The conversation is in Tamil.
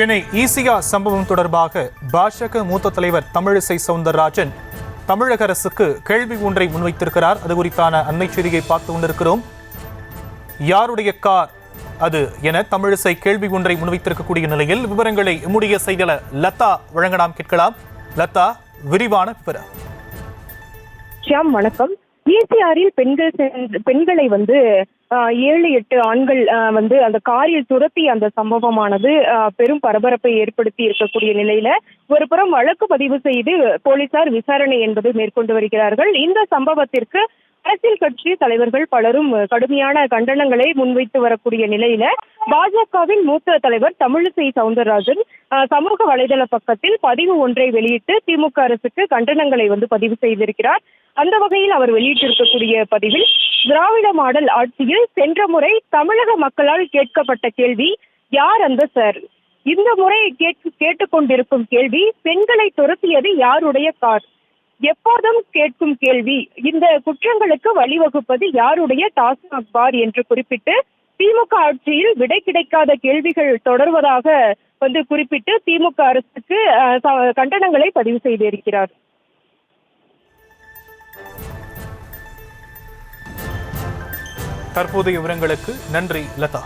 சென்னை ஈசியா சம்பவம் தொடர்பாக பாஜக மூத்த தலைவர் தமிழிசை சவுந்தரராஜன் தமிழக அரசுக்கு கேள்வி ஒன்றை முன்வைத்திருக்கிறார். அது குறித்தான அண்மை செய்தியை பார்த்து கொண்டிருக்கிறோம். யாருடைய கார் அது என தமிழிசை கேள்வி ஒன்றை முன்வைத்திருக்கக்கூடிய நிலையில் விவரங்களை நம்முடைய செய்தியாளர் லதா வழங்கலாம், கேட்கலாம். லதா, விரிவான விவரம். வணக்கம். ஈசிஆரில் பெண்களை 7-8 ஆண்கள் அந்த காரில் துரத்தி அந்த சம்பவமானது பெரும் பரபரப்பை ஏற்படுத்தி இருக்கக்கூடிய நிலையில ஒரு புறம் வழக்கு பதிவு செய்து போலீசார் விசாரணை என்பது மேற்கொண்டு வருகிறார்கள். இந்த சம்பவத்திற்கு அரசியல் கட்சி தலைவர்கள் பலரும் கடுமையான கண்டனங்களை முன்வைத்து வரக்கூடிய நிலையில பாஜகவின் மூத்த தலைவர் தமிழிசை சவுந்தரராஜன் சமூக வலைதள பக்கத்தில் பதிவு ஒன்றை வெளியிட்டு திமுக அரசுக்கு கண்டனங்களை பதிவு செய்திருக்கிறார். அந்த வகையில் அவர் வெளியிட்டிருக்கக்கூடிய பதிவில், திராவிட மாடல் ஆட்சியில் சென்ற முறை தமிழக மக்களால் கேட்கப்பட்ட கேள்வி யார் அந்த சார், இந்த முறை கேட்டுக்கொண்டிருக்கும் கேள்வி பெண்களை துரத்தியது யாருடைய கார், எப்போதும் கேட்கும் கேள்வி இந்த குற்றங்களுக்கு வழிவகுப்பது யாருடைய டாஸ்மாக் பார் என்று குறிப்பிட்டு திமுக ஆட்சியில் விடை கிடைக்காத கேள்விகள் தொடர்வதாக குறிப்பிட்டு திமுக அரசுக்கு கண்டனங்களை பதிவு செய்திருக்கிறார். தற்போதைய விவரங்களுக்கு நன்றி லதா.